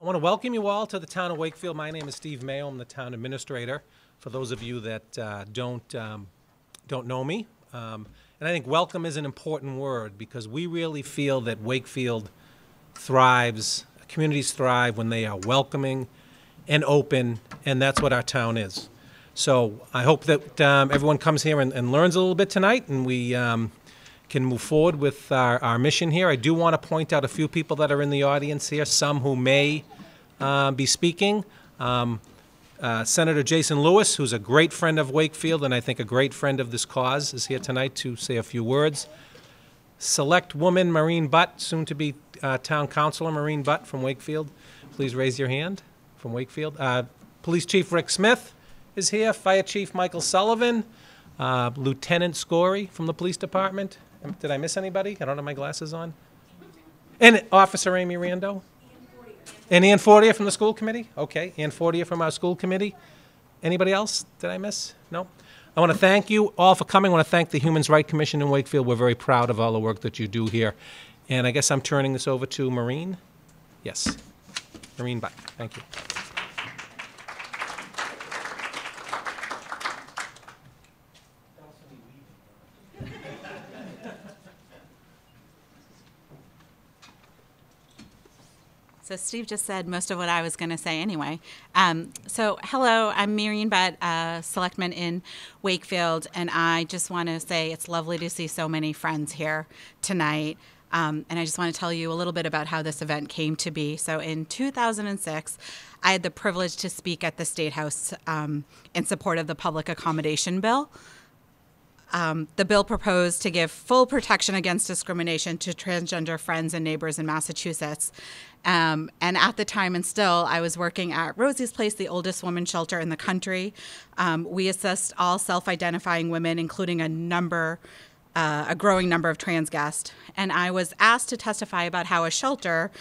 I want to welcome you all to the town of Wakefield. My name is Steve Mayo. I'm the town administrator. For those of you that don't know me, and I think welcome is an important word because we really feel that Wakefield thrives, communities thrive when they are welcoming and open, and that's what our town is. So I hope that everyone comes here and learns a little bit tonight, and we can move forward with our mission here. I do want to point out a few people that are in the audience here, some who may be speaking. Senator Jason Lewis, who's a great friend of Wakefield and I think a great friend of this cause, is here tonight to say a few words. Selectwoman Marian Butt, soon to be Town Councilor Marian Butt from Wakefield. Please raise your hand from Wakefield. Police Chief Rick Smith is here. Fire Chief Michael Sullivan. Lieutenant Scory from the police department. Did I miss anybody? I don't have my glasses on. And Officer Amy Rando. And Ann Fortier from the school committee? Okay, Ann Fortier from our school committee. Anybody else? Did I miss? No? I want to thank you all for coming. I want to thank the Human Rights Commission in Wakefield. We're very proud of all the work that you do here. And I guess I'm turning this over to Marian. Yes, Marian Butt. Thank you. So Steve just said most of what I was going to say anyway. So hello, I'm Marian Butt, Selectman in Wakefield, and I just want to say it's lovely to see so many friends here tonight. And I just want to tell you a little bit about how this event came to be. So in 2006, I had the privilege to speak at the State House in support of the Public Accommodation Bill. The bill proposed to give full protection against discrimination to transgender friends and neighbors in Massachusetts. And at the time, and still, I was working at Rosie's Place, the oldest women's shelter in the country. We assist all self-identifying women, including a growing number of trans guests. And I was asked to testify about how a shelter,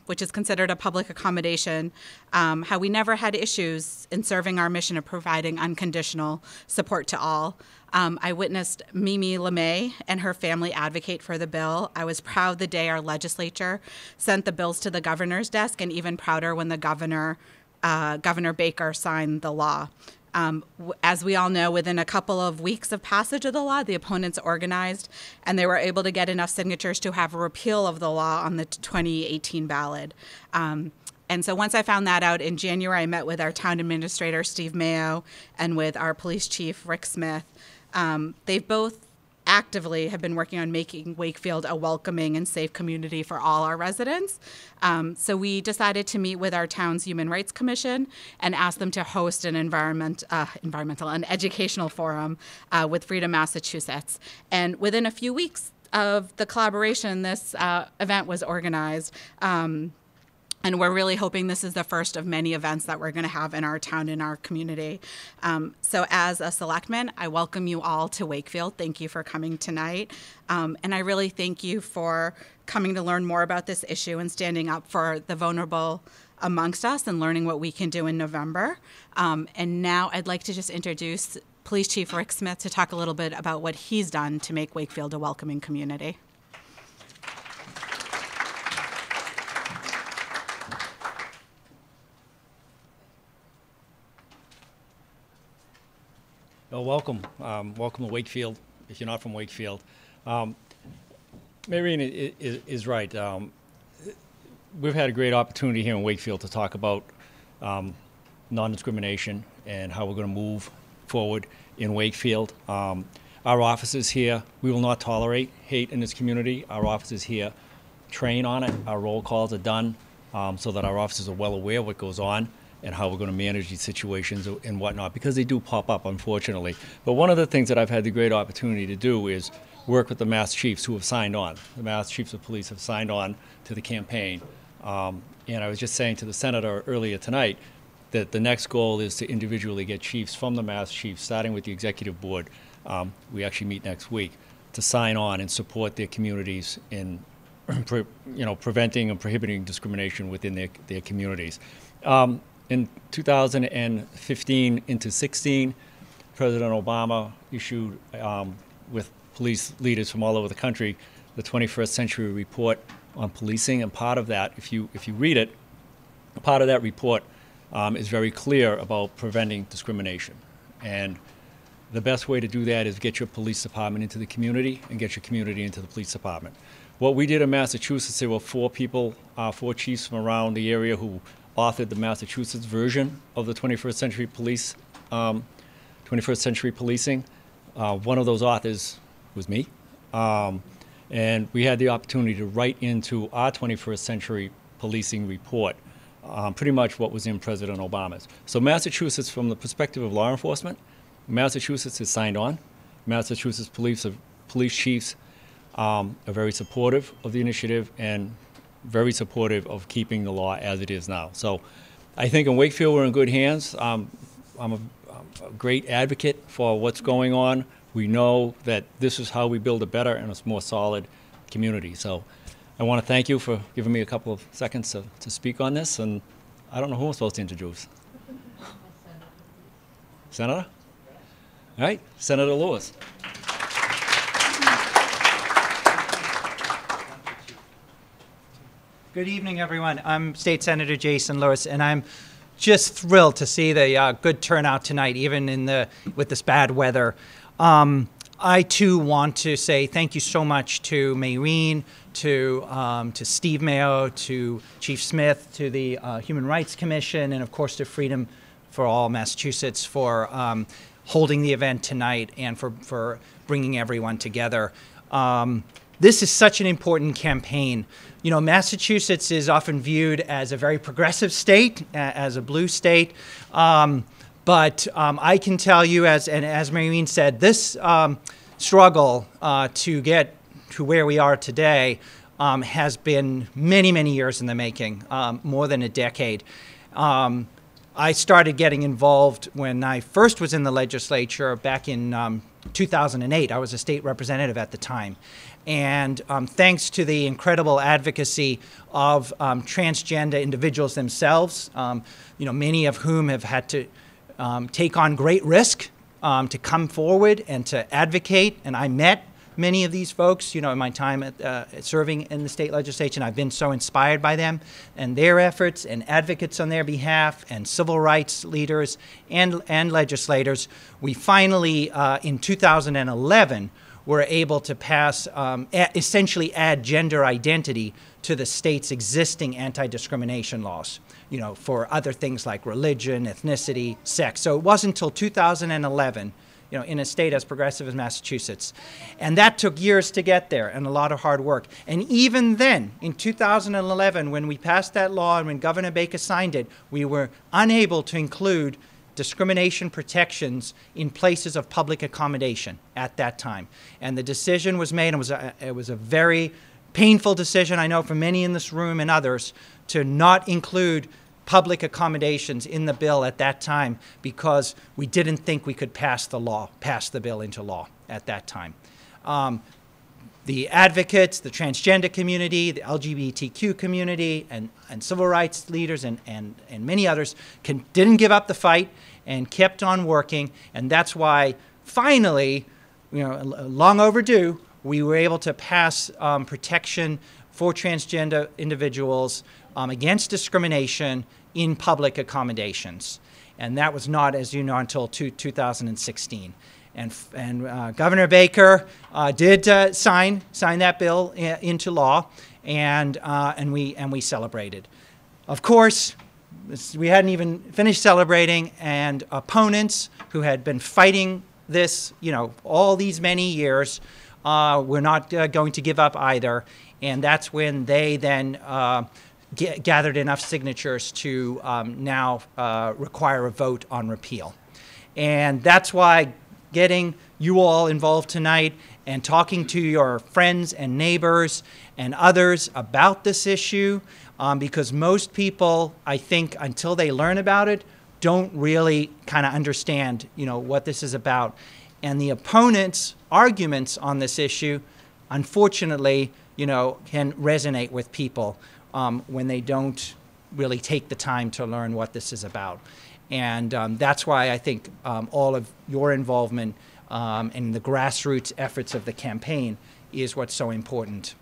which is considered a public accommodation, how we never had issues in serving our mission of providing unconditional support to all. I witnessed Mimi LeMay and her family advocate for the bill. I was proud the day our legislature sent the bills to the governor's desk, and even prouder when the Governor Baker signed the law. As we all know, within a couple of weeks of passage of the law, the opponents organized, and they were able to get enough signatures to have a repeal of the law on the 2018 ballot. And so once I found that out in January, I met with our town administrator, Steve Mayo, and with our police chief, Rick Smith. They both actively have been working on making Wakefield a welcoming and safe community for all our residents. So we decided to meet with our town's Human Rights Commission and ask them to host an environmental and educational forum with Freedom Massachusett. And within a few weeks of the collaboration, this event was organized. And we're really hoping this is the first of many events that we're going to have in our town, in our community. So as a selectman, I welcome you all to Wakefield. Thank you for coming tonight. And I really thank you for coming to learn more about this issue and standing up for the vulnerable amongst us and learning what we can do in November. And now I'd like to just introduce Police Chief Rick Smith to talk a little bit about what he's done to make Wakefield a welcoming community. Well, welcome. Welcome to Wakefield, if you're not from Wakefield. Marian is right. We've had a great opportunity here in Wakefield to talk about non-discrimination and how we're going to move forward in Wakefield. Our office is here. We will not tolerate hate in this community. Our office is here. Train on it. Our roll calls are done so that our officers are well aware of what goes on and how we're going to manage these situations and whatnot, because they do pop up, unfortunately. But one of the things that I've had the great opportunity to do is work with the Mass Chiefs who have signed on. The Mass Chiefs of Police have signed on to the campaign. And I was just saying to the Senator earlier tonight that the next goal is to individually get chiefs from the Mass Chiefs, starting with the Executive Board. We actually meet next week to sign on and support their communities in preventing and prohibiting discrimination within their communities. In 2015 into 16, President Obama issued, with police leaders from all over the country, the 21st Century Report on Policing, and part of that, if you read it, part of that report is very clear about preventing discrimination. And the best way to do that is get your police department into the community and get your community into the police department. What we did in Massachusetts, there were 4 people, 4 chiefs from around the area who authored the Massachusetts version of the 21st century police, 21st century policing. One of those authors was me. And we had the opportunity to write into our 21st century policing report pretty much what was in President Obama's. So Massachusetts, from the perspective of law enforcement, Massachusetts is signed on. Massachusetts police chiefs are very supportive of the initiative and very supportive of keeping the law as it is now. So I think in Wakefield we're in good hands. I'm a great advocate for what's going on. We know that this is how we build a better and a more solid community. So I want to thank you for giving me a couple of seconds to speak on this, and I don't know who I'm supposed to introduce. Senator? All right, Senator Lewis. Good evening, everyone. I'm State Senator Jason Lewis, and I'm just thrilled to see the good turnout tonight, even with this bad weather. I too want to say thank you so much to Marian, to Steve Mayo, to Chief Smith, to the Human Rights Commission, and of course to Freedom for All Massachusetts for holding the event tonight and for bringing everyone together. This is such an important campaign. You know, Massachusetts is often viewed as a very progressive state, as a blue state. But I can tell you, as Marian said, this struggle to get to where we are today has been many, many years in the making, more than a decade. I started getting involved when I first was in the legislature back in 2008. I was a state representative at the time. And thanks to the incredible advocacy of transgender individuals themselves, you know, many of whom have had to take on great risk to come forward and to advocate. And I met many of these folks, you know, in my time at serving in the state legislature. And I've been so inspired by them and their efforts and advocates on their behalf and civil rights leaders and legislators. We finally, in 2011, were able to pass, essentially add gender identity to the state's existing anti-discrimination laws, you know, for other things like religion, ethnicity, sex. So it wasn't until 2011, you know, in a state as progressive as Massachusetts. And that took years to get there and a lot of hard work. And even then, in 2011, when we passed that law and when Governor Baker signed it, we were unable to include discrimination protections in places of public accommodation at that time. And the decision was made, and it was a very painful decision, I know, for many in this room and others, to not include public accommodations in the bill at that time because we didn't think we could pass the bill into law at that time. The advocates, the transgender community, the LGBTQ community, and civil rights leaders and many others didn't give up the fight and kept on working. And that's why finally, you know, long overdue, we were able to pass protection for transgender individuals against discrimination in public accommodations. And that was not, as you know, until 2016. And Governor Baker did sign that bill into law, and we celebrated. Of course, we hadn't even finished celebrating, and opponents who had been fighting this, you know, all these many years, were not going to give up either. And that's when they then gathered enough signatures to now require a vote on repeal. And that's why getting you all involved tonight and talking to your friends and neighbors and others about this issue, because most people, I think, until they learn about it, don't really kind of understand, you know, what this is about. And the opponents' arguments on this issue, unfortunately, you know, can resonate with people when they don't really take the time to learn what this is about. And that's why I think all of your involvement in the grassroots efforts of the campaign is what's so important.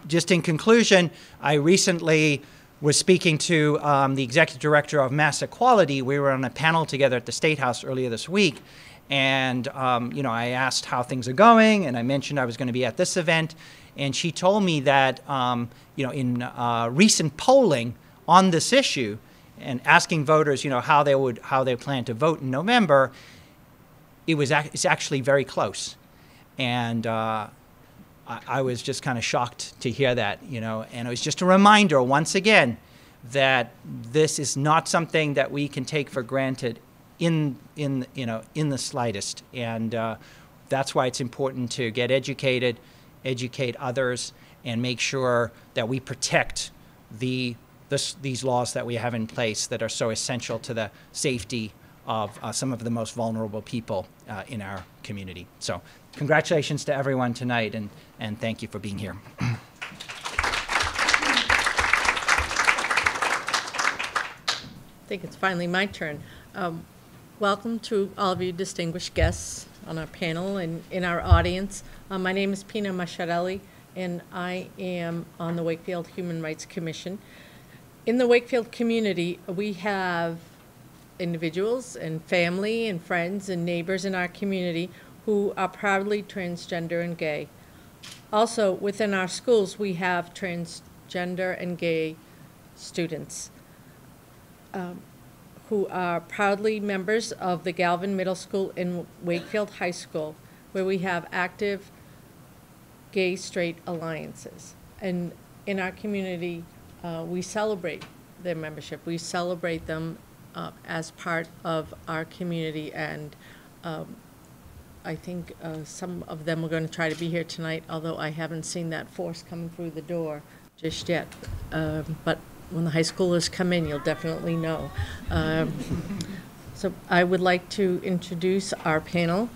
Just in conclusion, I recently was speaking to the executive director of Mass Equality. We were on a panel together at the State House earlier this week, and I asked how things are going, and I mentioned I was going to be at this event, and she told me that in recent polling on this issue, and asking voters how they plan to vote in November, it's actually very close, and I was just kind of shocked to hear that, and it was just a reminder once again that this is not something that we can take for granted in the slightest, and that's why it's important to get educated, educate others, and make sure that we protect these laws that we have in place that are so essential to the safety of some of the most vulnerable people in our community. So congratulations to everyone tonight, and thank you for being here. I think it's finally my turn. Welcome to all of you distinguished guests on our panel and in our audience. My name is Pina Masciarelli, and I am on the Wakefield Human Rights Commission. In the Wakefield community, we have individuals and family and friends and neighbors in our community who are proudly transgender and gay. Also, within our schools, we have transgender and gay students who are proudly members of the Galvin Middle School and Wakefield High School, where we have active gay-straight alliances. And in our community, we celebrate their membership. We celebrate them as part of our community, and I think some of them are going to try to be here tonight, although I haven't seen that force coming through the door just yet. But when the high schoolers come in, you'll definitely know. So I would like to introduce our panel,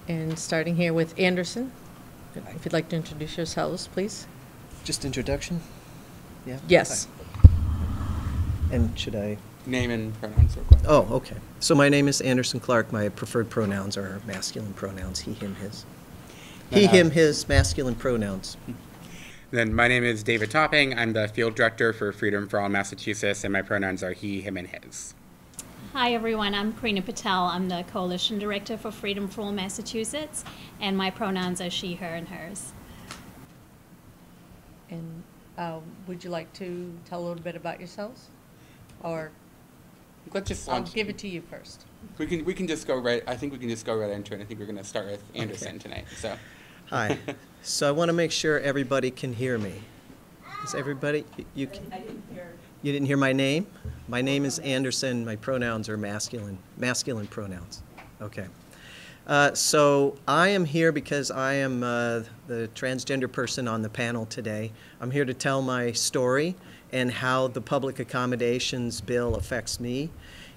and starting here with Anderson. If you'd like to introduce yourselves, please. Just introduction? Yeah? Yes. And should I? Name and pronouns required. Oh, okay. So my name is Anderson Clark. My preferred pronouns are masculine pronouns, he, him, his. He, him, his, masculine pronouns. Then my name is David Topping. I'm the field director for Freedom for All Massachusetts, and my pronouns are he, him, and his. Hi everyone, I'm Karina Patel. I'm the Coalition Director for Freedom for All Massachusetts, and my pronouns are she, her, and hers. And would you like to tell a little bit about yourselves? Or Let's just I'll launch. give it to you first. We can just go right. I think we can just go right into it. I think we're going to start with Anderson tonight. So. Hi. So I want to make sure everybody can hear me. Is everybody? You didn't hear my name? My name is Anderson. My pronouns are masculine pronouns. Okay. So I am here because I am the transgender person on the panel today. I'm here to tell my story and how the public accommodations bill affects me.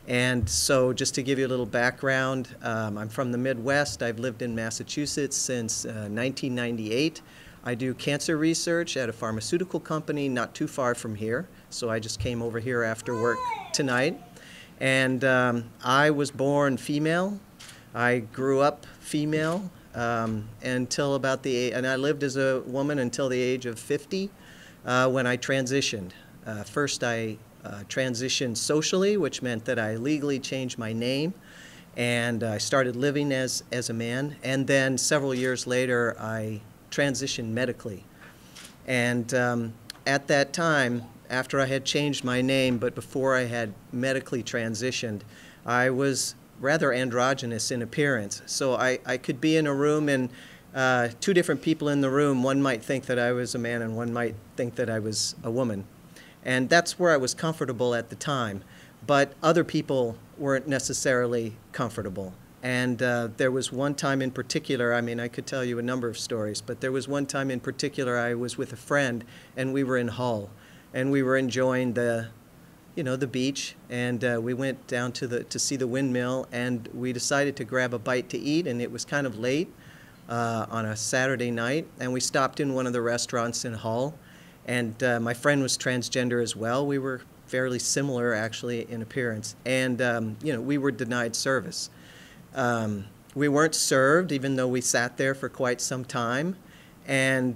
And so just to give you a little background, I'm from the Midwest. I've lived in Massachusetts since 1998. I do cancer research at a pharmaceutical company not too far from here. So I just came over here after work tonight. And I was born female. I grew up female until about and I lived as a woman until the age of 50 when I transitioned. First I transitioned socially, which meant that I legally changed my name, and I started living as a man. And then several years later, I transitioned medically. And at that time, after I had changed my name, but before I had medically transitioned, I was rather androgynous in appearance. So I could be in a room and two different people in the room, one might think that I was a man and one might think that I was a woman. And that's where I was comfortable at the time. But other people weren't necessarily comfortable. And there was one time in particular, I mean, I could tell you a number of stories, but there was one time in particular I was with a friend and we were in Hull and we were enjoying the beach, and we went down to see the windmill, and we decided to grab a bite to eat, and it was kind of late on a Saturday night, and we stopped in one of the restaurants in Hull, and my friend was transgender as well. We were fairly similar, actually, in appearance, and we were denied service. We weren't served, even though we sat there for quite some time, And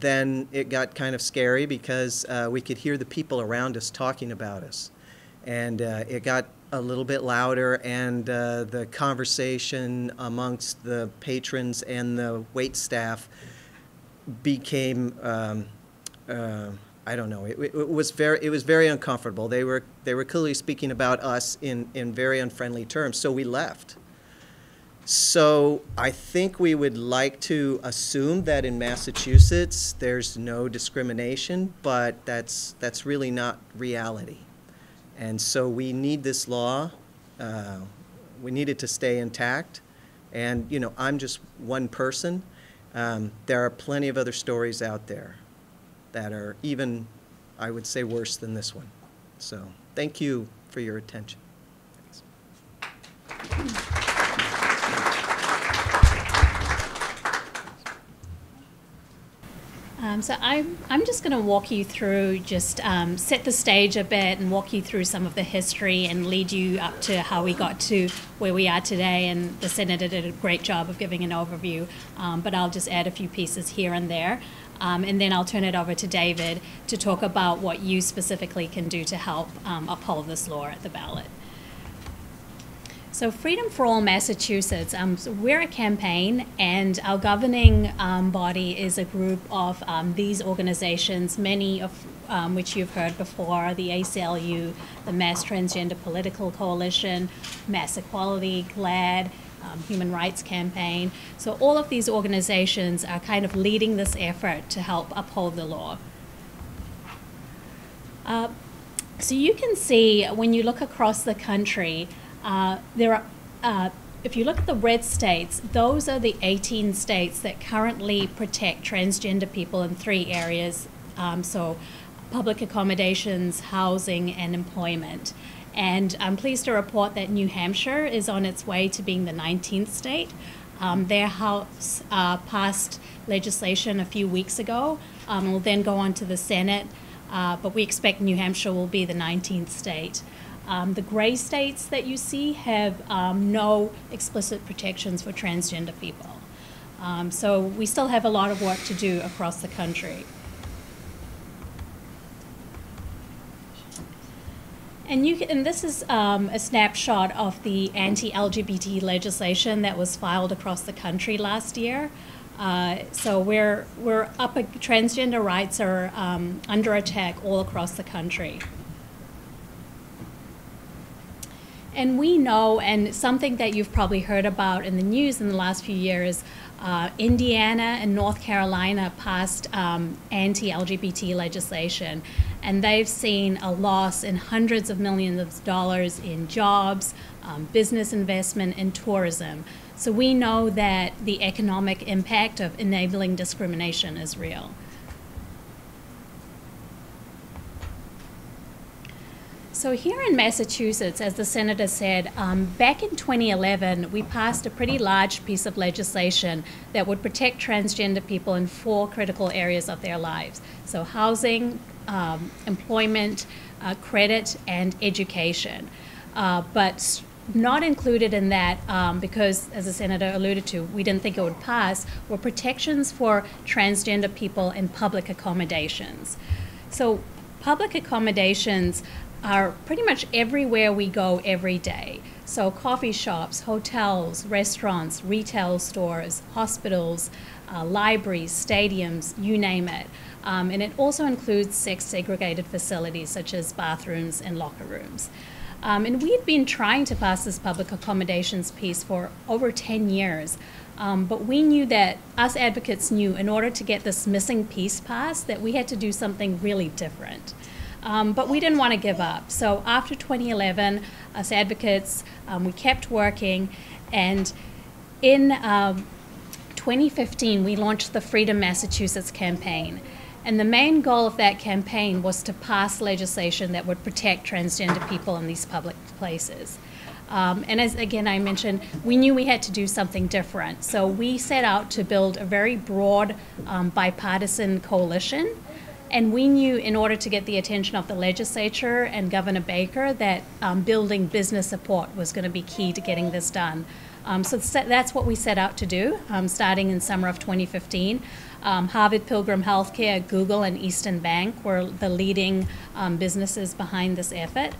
then it got kind of scary because we could hear the people around us talking about us. And it got a little bit louder, and the conversation amongst the patrons and the wait staff became, I don't know, it was very uncomfortable. They were clearly speaking about us in very unfriendly terms, so we left. So I think we would like to assume that in Massachusetts there's no discrimination, but that's really not reality. And so we need this law. We need it to stay intact. And, you know, I'm just one person. There are plenty of other stories out there that are even, I would say, worse than this one. So thank you for your attention. Thanks. So I'm just going to walk you through, just set the stage a bit and walk you through some of the history and lead you up to how we got to where we are today. And the Senator did a great job of giving an overview, but I'll just add a few pieces here and there. And then I'll turn it over to David to talk about what you specifically can do to help uphold this law at the ballot. So Freedom for All Massachusetts, so we're a campaign, and our governing body is a group of these organizations, many of which you've heard before: the ACLU, the Mass Transgender Political Coalition, Mass Equality, GLAAD, Human Rights Campaign. So all of these organizations are kind of leading this effort to help uphold the law. So you can see when you look across the country, there are, if you look at the red states, those are the 18 states that currently protect transgender people in 3 areas, so public accommodations, housing, and employment. And I'm pleased to report that New Hampshire is on its way to being the 19th state. Their House passed legislation a few weeks ago. Will then go on to the Senate, but we expect New Hampshire will be the 19th state. The gray states that you see have no explicit protections for transgender people. So we still have a lot of work to do across the country. And this is a snapshot of the anti-LGBT legislation that was filed across the country last year. So we're up, transgender rights are under attack all across the country. And we know, and something that you've probably heard about in the news in the last few years, Indiana and North Carolina passed anti-LGBT legislation, and they've seen a loss in hundreds of millions of dollars in jobs, business investment, and tourism. So we know that the economic impact of enabling discrimination is real. So here in Massachusetts, as the Senator said, back in 2011, we passed a pretty large piece of legislation that would protect transgender people in 4 critical areas of their lives. So housing, employment, credit, and education. But not included in that, because, as the Senator alluded to, we didn't think it would pass, were protections for transgender people in public accommodations. So public accommodations are pretty much everywhere we go every day. So coffee shops, hotels, restaurants, retail stores, hospitals, libraries, stadiums, you name it. And it also includes sex-segregated facilities such as bathrooms and locker rooms. And we had been trying to pass this public accommodations piece for over 10 years. But we knew that, us advocates knew, in order to get this missing piece passed, that we had to do something really different. But we didn't want to give up. So after 2011, us advocates, we kept working, and in 2015, we launched the Freedom Massachusetts campaign. And the main goal of that campaign was to pass legislation that would protect transgender people in these public places. And as, again, I mentioned, we knew we had to do something different. So we set out to build a very broad bipartisan coalition. And we knew, in order to get the attention of the legislature and Governor Baker, that building business support was going to be key to getting this done. So that's what we set out to do, starting in summer of 2015. Harvard Pilgrim Healthcare, Google, and Eastern Bank were the leading businesses behind this effort.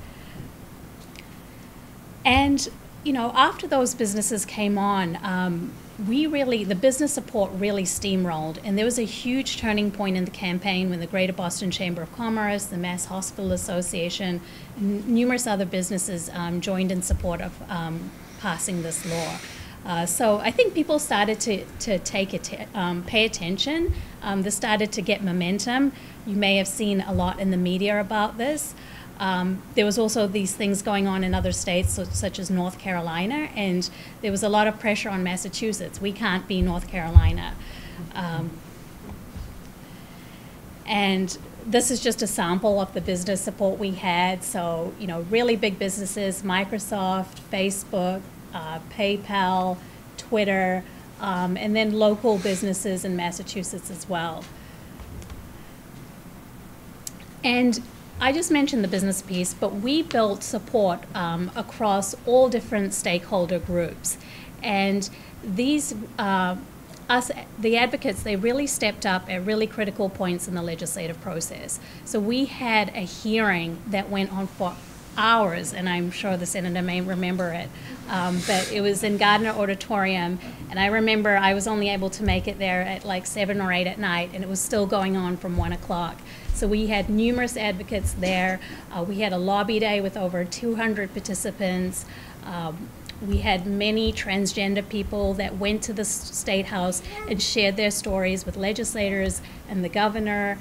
And, you know, after those businesses came on, the business support really steamrolled, and there was a huge turning point in the campaign when the Greater Boston Chamber of Commerce, the Mass Hospital Association, and numerous other businesses joined in support of passing this law. So I think people started to pay attention. This started to get momentum. You may have seen a lot in the media about this. There was also these things going on in other states, such as North Carolina, and there was a lot of pressure on Massachusetts. We can't be North Carolina. And this is just a sample of the business support we had. So, you know, really big businesses, Microsoft, Facebook, PayPal, Twitter, and then local businesses in Massachusetts as well. And I just mentioned the business piece, but we built support across all different stakeholder groups. And these, the advocates, they really stepped up at really critical points in the legislative process. So we had a hearing that went on for hours, and I'm sure the senator may remember it, but it was in Gardner Auditorium, and I remember I was only able to make it there at like 7 or 8 at night, and it was still going on from 1 o'clock. So we had numerous advocates there. We had a lobby day with over 200 participants. We had many transgender people that went to the State House and shared their stories with legislators and the governor.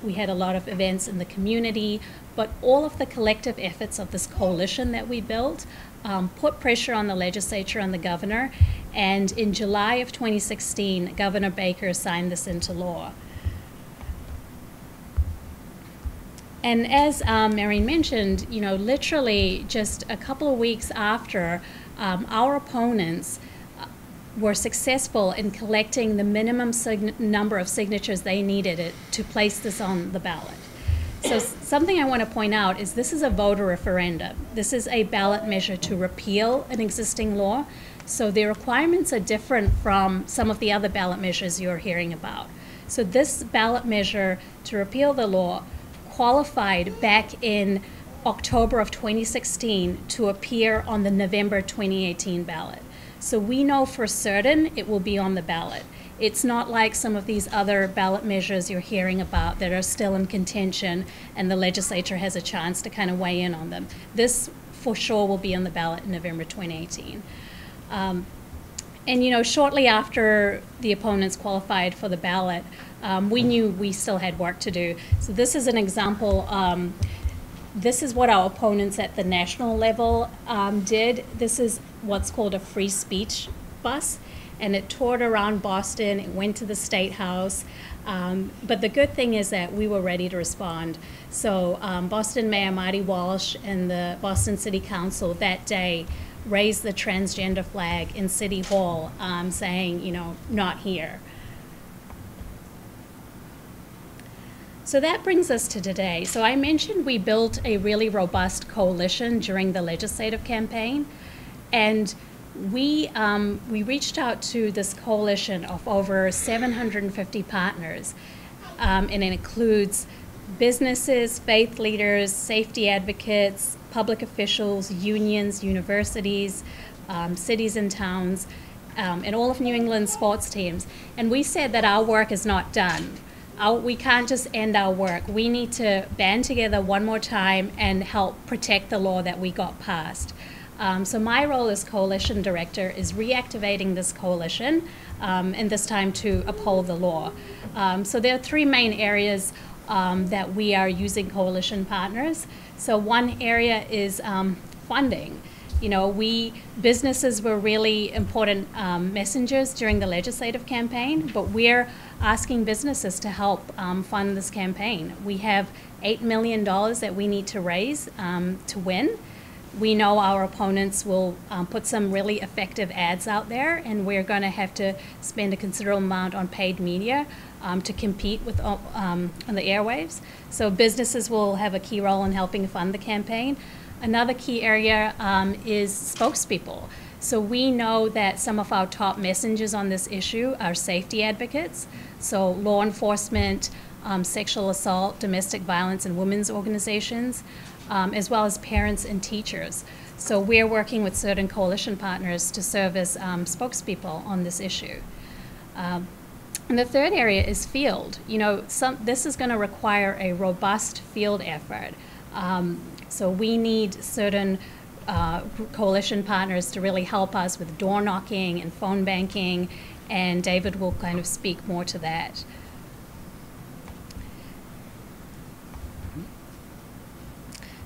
We had a lot of events in the community, but all of the collective efforts of this coalition that we built put pressure on the legislature and the governor, and in July of 2016, Governor Baker signed this into law. And as Marian mentioned, you know, literally just a couple of weeks after, our opponents were successful in collecting the minimum number of signatures they needed to place this on the ballot. So something I want to point out is this is a voter referendum. This is a ballot measure to repeal an existing law. So the requirements are different from some of the other ballot measures you're hearing about. So this ballot measure to repeal the law qualified back in October of 2016 to appear on the November 2018 ballot. So we know for certain it will be on the ballot. It's not like some of these other ballot measures you're hearing about that are still in contention and the legislature has a chance to kind of weigh in on them. This for sure will be on the ballot in November 2018. And you know, shortly after the opponents qualified for the ballot, we knew we still had work to do. So this is an example. This is what our opponents at the national level did. This is what's called a free speech bus, and it toured around Boston. It went to the State House. But the good thing is that we were ready to respond. So Boston Mayor Marty Walsh and the Boston City Council that day raised the transgender flag in City Hall, saying, you know, not here. So that brings us to today. So I mentioned we built a really robust coalition during the legislative campaign, and we reached out to this coalition of over 750 partners, and it includes businesses, faith leaders, safety advocates, public officials, unions, universities, cities and towns, and all of New England sports teams. And we said that our work is not done. We can't just end our work. We need to band together one more time and help protect the law that we got passed. So my role as coalition director is reactivating this coalition, and this time to uphold the law. So there are three main areas that we are using coalition partners. So one area is funding. You know, businesses were really important messengers during the legislative campaign, but we're asking businesses to help fund this campaign. We have $8 million that we need to raise to win. We know our opponents will put some really effective ads out there, and we're going to have to spend a considerable amount on paid media to compete with on the airwaves. So businesses will have a key role in helping fund the campaign. Another key area is spokespeople. So we know that some of our top messengers on this issue are safety advocates, so law enforcement, sexual assault, domestic violence, and women's organizations, as well as parents and teachers. So we're working with certain coalition partners to serve as spokespeople on this issue. And the third area is field. You know, this is going to require a robust field effort. So we need certain coalition partners to really help us with door knocking and phone banking, and David will kind of speak more to that.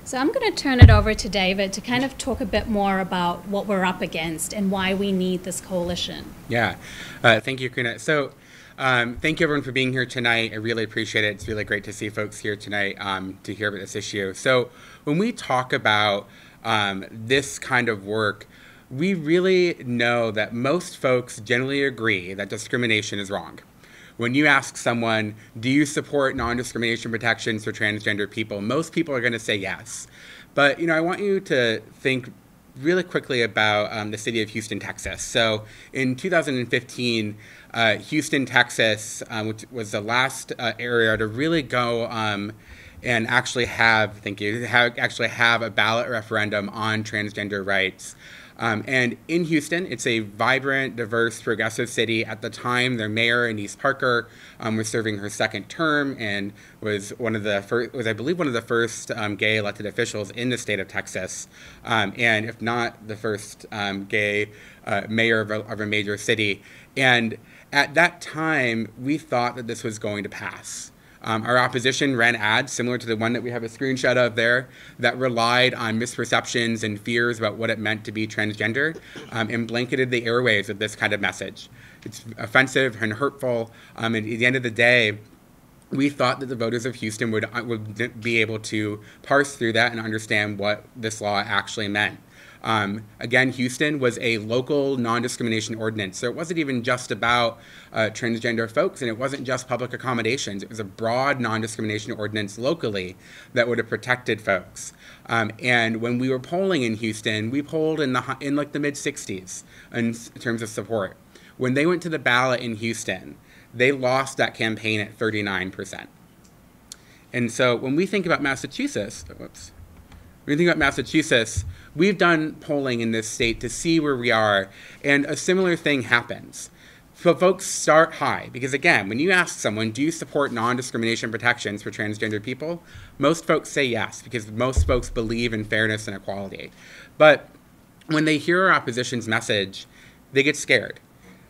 So I'm going to turn it over to David to kind of talk a bit more about what we're up against and why we need this coalition. Yeah, thank you, Cunha. So thank you everyone for being here tonight. I really appreciate it. It's really great to see folks here tonight to hear about this issue. So when we talk about this kind of work, we really know that most folks generally agree that discrimination is wrong. When you ask someone, do you support non-discrimination protections for transgender people, most people are going to say yes. But, you know, I want you to think really quickly about the city of Houston, Texas. So in 2015, Houston, Texas, which was the last area to really go and actually have, actually have a ballot referendum on transgender rights. And in Houston, it's a vibrant, diverse, progressive city. At the time, their mayor, Anise Parker, was serving her second term and was one of the first, I believe, one of the first gay elected officials in the state of Texas, and if not the first gay mayor of a major city. And at that time, we thought that this was going to pass. Our opposition ran ads similar to the one that we have a screenshot of there that relied on misperceptions and fears about what it meant to be transgender and blanketed the airwaves with this kind of message. It's offensive and hurtful. And at the end of the day, we thought that the voters of Houston would be able to parse through that and understand what this law actually meant. Again, Houston was a local non-discrimination ordinance, so it wasn't even just about transgender folks, and it wasn't just public accommodations. It was a broad non-discrimination ordinance locally that would have protected folks. And when we were polling in Houston, we polled in like the mid-60s in terms of support. When they went to the ballot in Houston, they lost that campaign at 39%. And so when we think about Massachusetts, when we think about Massachusetts, we've done polling in this state to see where we are, and a similar thing happens. So folks start high, because again, when you ask someone, do you support non-discrimination protections for transgender people? Most folks say yes, because most folks believe in fairness and equality. But when they hear our opposition's message, they get scared.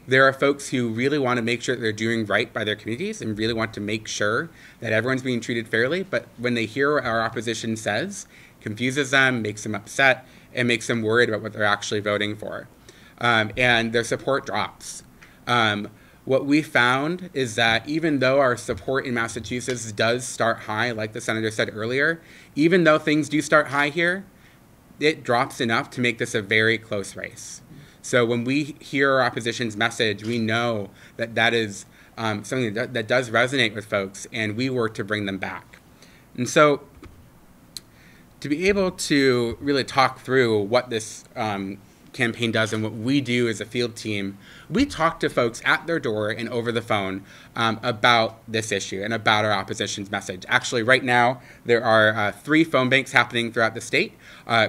There are folks who really want to make sure that they're doing right by their communities and really want to make sure that everyone's being treated fairly, but when they hear what our opposition says, confuses them, makes them upset, and makes them worried about what they're actually voting for. And their support drops. What we found is that even though our support in Massachusetts does start high, like the senator said earlier, even though things do start high here, it drops enough to make this a very close race. So when we hear our opposition's message, we know that that is something that does resonate with folks, and we work to bring them back. And so to be able to really talk through what this campaign does and what we do as a field team, we talk to folks at their door and over the phone about this issue and about our opposition's message. Actually, right now, there are 3 phone banks happening throughout the state,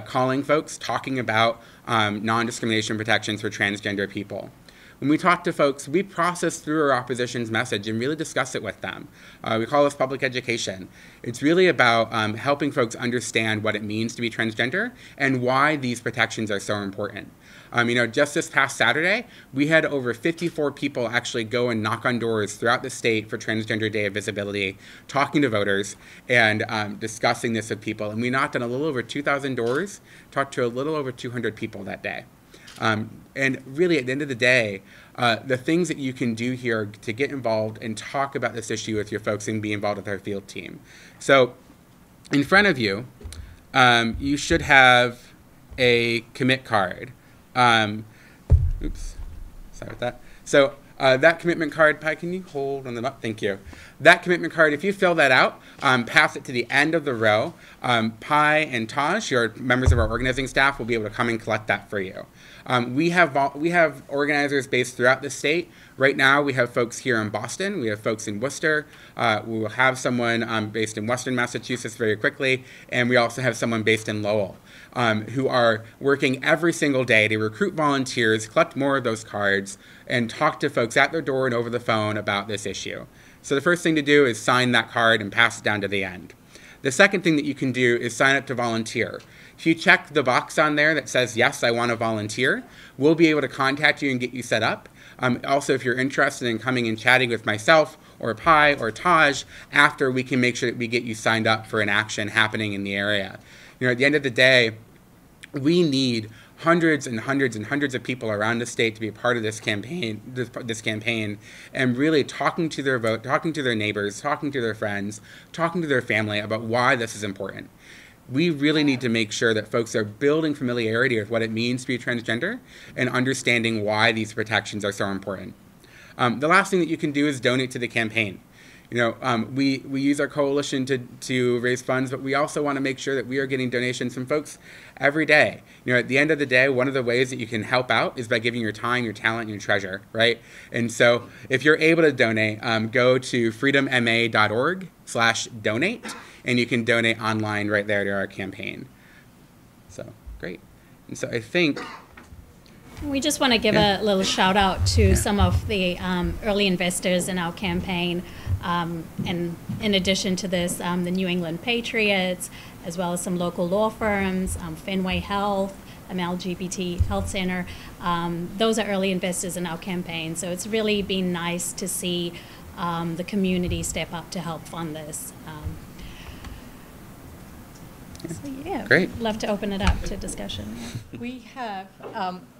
calling folks, talking about non-discrimination protections for transgender people. When we talk to folks, we process through our opposition's message and really discuss it with them. We call this public education. It's really about helping folks understand what it means to be transgender and why these protections are so important. You know, just this past Saturday, we had over 54 people actually go and knock on doors throughout the state for Transgender Day of Visibility, talking to voters and discussing this with people. And we knocked on a little over 2,000 doors, talked to a little over 200 people that day. And really, at the end of the day, the things that you can do here to get involved and talk about this issue with your folks and be involved with our field team. So in front of you, you should have a commit card. Oops, sorry about that. So that commitment card, Pi, can you hold on them up? Thank you. That commitment card, if you fill that out, pass it to the end of the row. Pi and Taj, your members of our organizing staff, will be able to come and collect that for you. We have organizers based throughout the state. Right now, we have folks here in Boston. We have folks in Worcester. We will have someone based in Western Massachusetts very quickly. And we also have someone based in Lowell who are working every single day to recruit volunteers, collect more of those cards, and talk to folks at their door and over the phone about this issue. So the first thing to do is sign that card and pass it down to the end. The second thing that you can do is sign up to volunteer. If you check the box on there that says, yes, I want to volunteer, we'll be able to contact you and get you set up. Also, if you're interested in coming and chatting with myself or Pi or Taj after, we can make sure that we get you signed up for an action happening in the area. You know, at the end of the day, we need hundreds and hundreds and hundreds of people around the state to be a part of this campaign, and really talking to their vote, talking to their neighbors, talking to their friends, talking to their family about why this is important. We really need to make sure that folks are building familiarity with what it means to be transgender and understanding why these protections are so important. The last thing that you can do is donate to the campaign. You know, we use our coalition to raise funds, but we also want to make sure that we are getting donations from folks every day. You know, at the end of the day, one of the ways that you can help out is by giving your time, your talent, and your treasure, right? And so if you're able to donate, go to freedomma.org/donate, and you can donate online right there to our campaign. So, great. And so I think... We just want to give a little shout out to some of the early investors in our campaign. And in addition to this, the New England Patriots, as well as some local law firms, Fenway Health, LGBT Health Center. Those are early investors in our campaign. So it's really been nice to see the community step up to help fund this. So yeah, great. Love to open it up to discussion. We have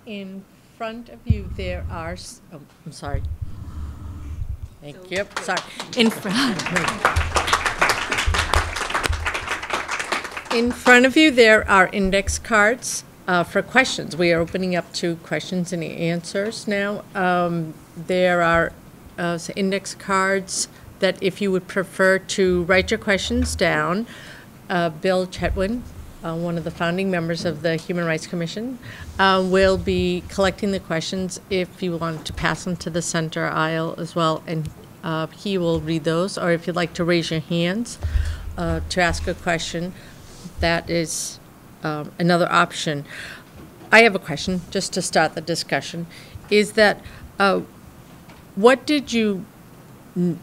in front of you there are, oh, I'm sorry. Thank you. Sorry. In front of you there are index cards for questions. We are opening up to questions and answers now. There are index cards that if you would prefer to write your questions down, Bill Chetwin, one of the founding members of the Human Rights Commission, will be collecting the questions if you want to pass them to the center aisle as well, and he will read those. Or if you'd like to raise your hands to ask a question, that is another option. I have a question, just to start the discussion, is that what did the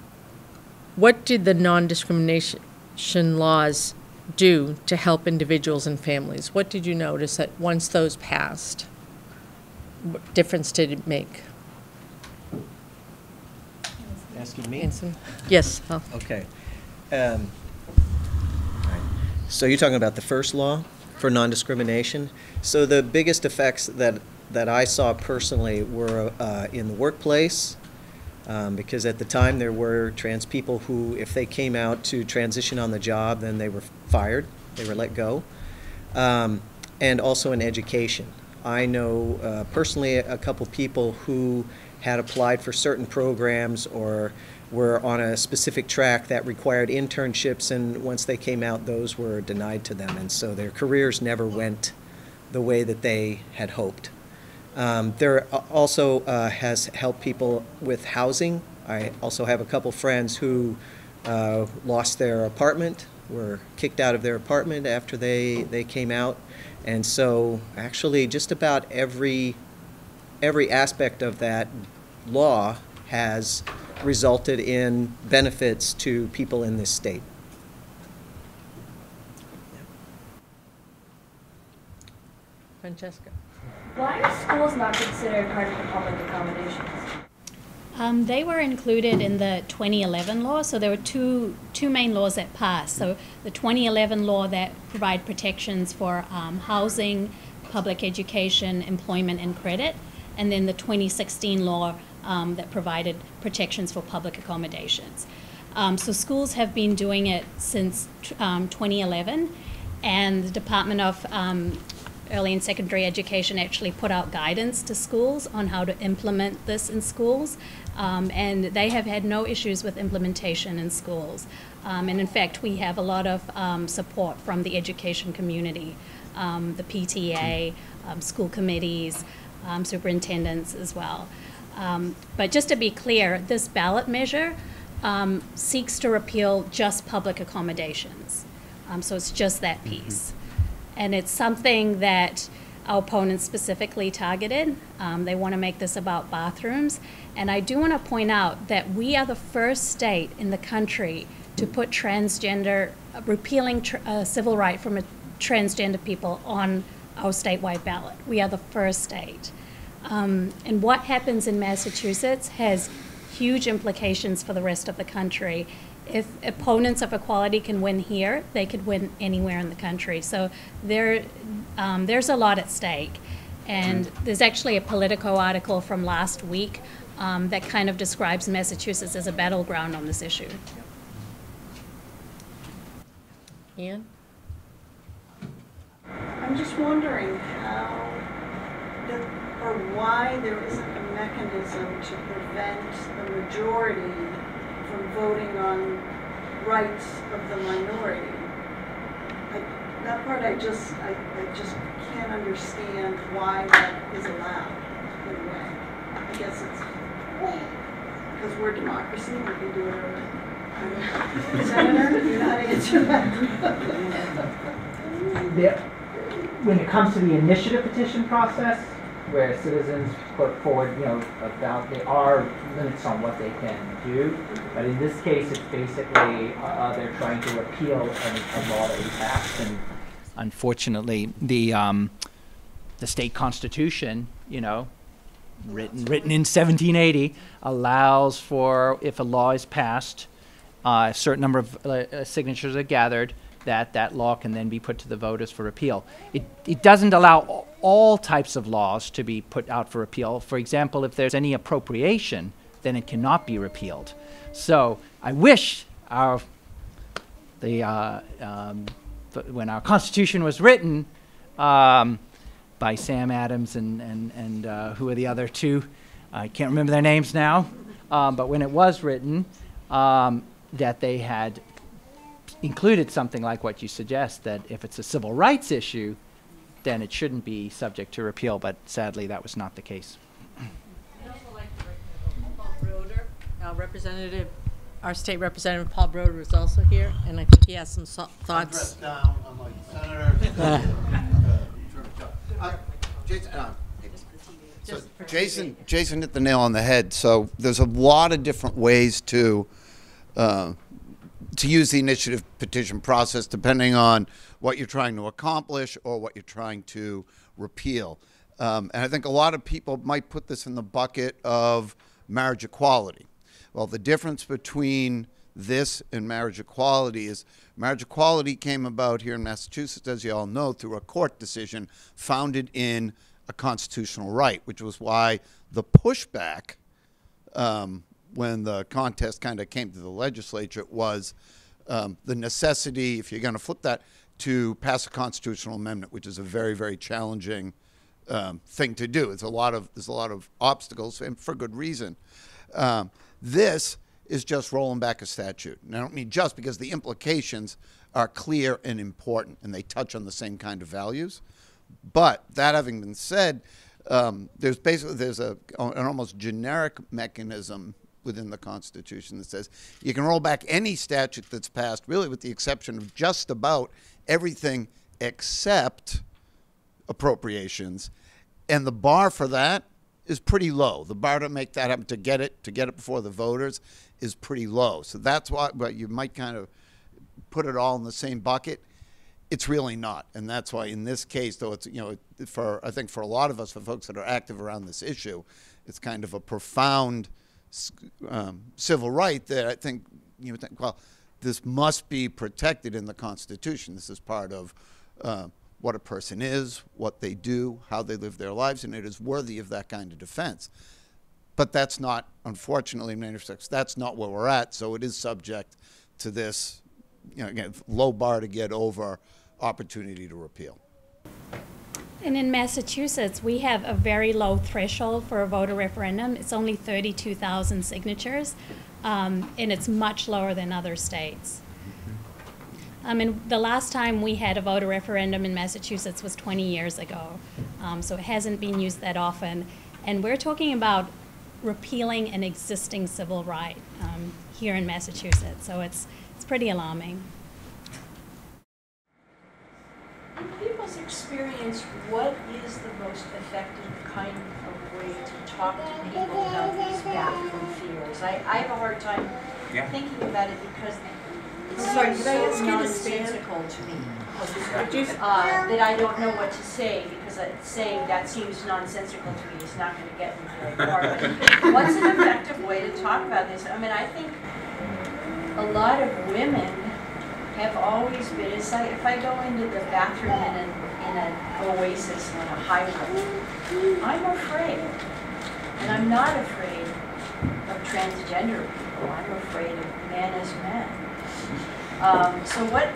non-discrimination laws do to help individuals and families? What did you notice that once those passed, what difference did it make? Asking me? Anson? Yes. Oh. Okay. All right. So you're talking about the first law for non-discrimination. So the biggest effects that I saw personally were in the workplace, because at the time there were trans people who, if they came out to transition on the job, then they were fired, they were let go, and also in education. I know personally a couple people who had applied for certain programs or were on a specific track that required internships, and once they came out, those were denied to them, and so their careers never went the way that they had hoped. There also has helped people with housing. I also have a couple friends who lost their apartment, were kicked out of their apartment after they came out. And so actually just about every aspect of that law has resulted in benefits to people in this state. Francesca. Why are schools not considered part of the public accommodations? They were included in the 2011 law, so there were two main laws that passed. So the 2011 law that provide protections for housing, public education, employment, and credit, and then the 2016 law that provided protections for public accommodations. So schools have been doing it since 2011, and the Department of early and secondary education actually put out guidance to schools on how to implement this in schools, and they have had no issues with implementation in schools. And in fact, we have a lot of support from the education community, the PTA, school committees, superintendents as well. But just to be clear, this ballot measure seeks to repeal just public accommodations. So it's just that piece. And it's something that our opponents specifically targeted. They want to make this about bathrooms. And I do want to point out that we are the first state in the country to put transgender, repealing civil right from transgender people on our statewide ballot. We are the first state. And what happens in Massachusetts has huge implications for the rest of the country. If opponents of equality can win here, they could win anywhere in the country. So there's a lot at stake. And there's actually a Politico article from last week that kind of describes Massachusetts as a battleground on this issue. Ann? I'm just wondering how or why there isn't a mechanism to prevent the majority from voting on rights of the minority. That part I just can't understand why that is allowed in a way. I guess it's because we're democracy, we can do whatever. Senator, you're not answering that. When it comes to the initiative petition process, where citizens put forward, there are limits on what they can do. But in this case, it's basically they're trying to repeal a law that we passed, and unfortunately, the state constitution, written in 1780, allows for, if a law is passed, a certain number of signatures are gathered, that law can then be put to the voters for repeal. It doesn't allow all types of laws to be put out for repeal. For example, if there's any appropriation, then it cannot be repealed. So I wish when our Constitution was written by Sam Adams and who are the other two? I can't remember their names now. But when it was written, that they had included something like what you suggest, that if it's a civil rights issue, then it shouldn't be subject to repeal, but sadly that was not the case. I'd also like to recognize Paul Broder, our state representative Paul Broder is also here, and I think he has some thoughts. Down, I'm like, Senator. Jason hit the nail on the head. So there's a lot of different ways to use the initiative petition process, depending on what you're trying to accomplish or what you're trying to repeal. And I think a lot of people might put this in the bucket of marriage equality. Well, the difference between this and marriage equality is marriage equality came about here in Massachusetts, as you all know, through a court decision founded in a constitutional right, which was why the pushback when the contest kind of came to the legislature was the necessity, if you're going to flip that, to pass a constitutional amendment, which is a very, very challenging thing to do. There's a lot of obstacles, and for good reason. This is just rolling back a statute. And I don't mean just, because the implications are clear and important, and they touch on the same kind of values. But that having been said, there's an almost generic mechanism within the Constitution that says you can roll back any statute that's passed, really with the exception of just about everything except appropriations. And the bar for that is pretty low. The bar to make that happen, to get it before the voters, is pretty low. So that's why, but you might kind of put it all in the same bucket. It's really not, and that's why in this case, though, it's, I think for a lot of us, for folks that are active around this issue, it's kind of a profound civil right that I think you think, well, this must be protected in the Constitution. This is part of what a person is, what they do, how they live their lives, and it is worthy of that kind of defense. But that's not, unfortunately, in many respects, that's not where we're at. So it is subject to this, again, low bar to get over, opportunity to repeal. And in Massachusetts, we have a very low threshold for a voter referendum. It's only 32,000 signatures, and it's much lower than other states. And the last time we had a voter referendum in Massachusetts was 20 years ago, so it hasn't been used that often. And we're talking about repealing an existing civil right here in Massachusetts, so it's pretty alarming. In people's experience, what is the most effective kind of way to talk to people about these bathroom fears? I have a hard time thinking about it because it's so nonsensical to me that I don't know what to say, because saying that seems nonsensical to me is not going to get me very far. But what's an effective way to talk about this? I mean, I think a lot of women have always been, if I go into the bathroom in an oasis on a highway, I'm afraid. And I'm not afraid of transgender people. I'm afraid of men as men. So what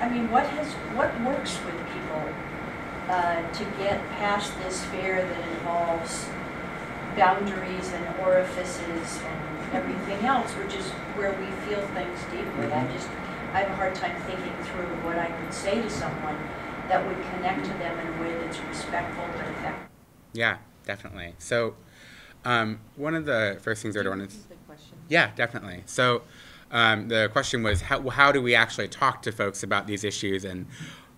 works with people to get past this fear that involves boundaries and orifices and everything else, which is where we feel things deeply. I have a hard time thinking through what I could say to someone that would connect to them in a way that's respectful but effective. Yeah, definitely. So one of the first things I want to... Yeah, definitely. So the question was, how do we actually talk to folks about these issues and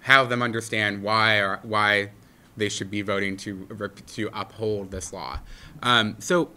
have them understand why they should be voting to uphold this law? So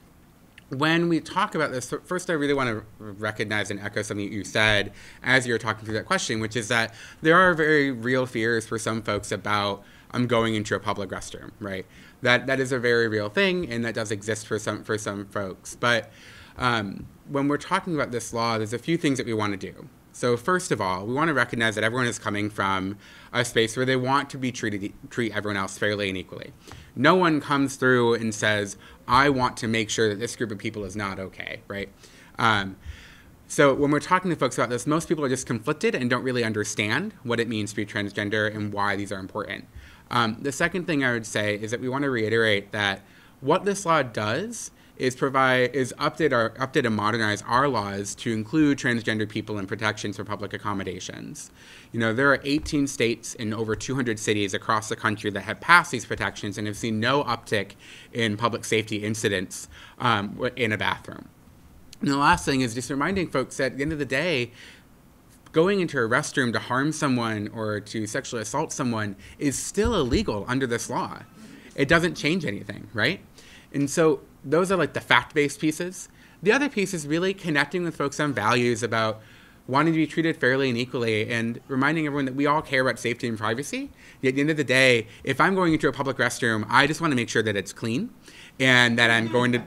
when we talk about this, first I really want to recognize and echo something you said as you were talking through that question, which is that there are very real fears for some folks about going into a public restroom, right? That is a very real thing, and that does exist for some folks. But when we're talking about this law, there's a few things that we want to do. So first of all, we want to recognize that everyone is coming from a space where they want to be treat everyone else fairly and equally. No one comes through and says, I want to make sure that this group of people is not okay, right? So when we're talking to folks about this, most people are just conflicted and don't really understand what it means to be transgender and why these are important. The second thing I would say is that we want to reiterate that what this law does is update and modernize our laws to include transgender people and protections for public accommodations. You know, there are 18 states and over 200 cities across the country that have passed these protections and have seen no uptick in public safety incidents in a bathroom. And the last thing is just reminding folks that at the end of the day, going into a restroom to harm someone or to sexually assault someone is still illegal under this law. It doesn't change anything, right? And so those are like the fact-based pieces. The other piece is really connecting with folks on values about wanting to be treated fairly and equally and reminding everyone that we all care about safety and privacy. At the end of the day, if I'm going into a public restroom, I just want to make sure that it's clean and that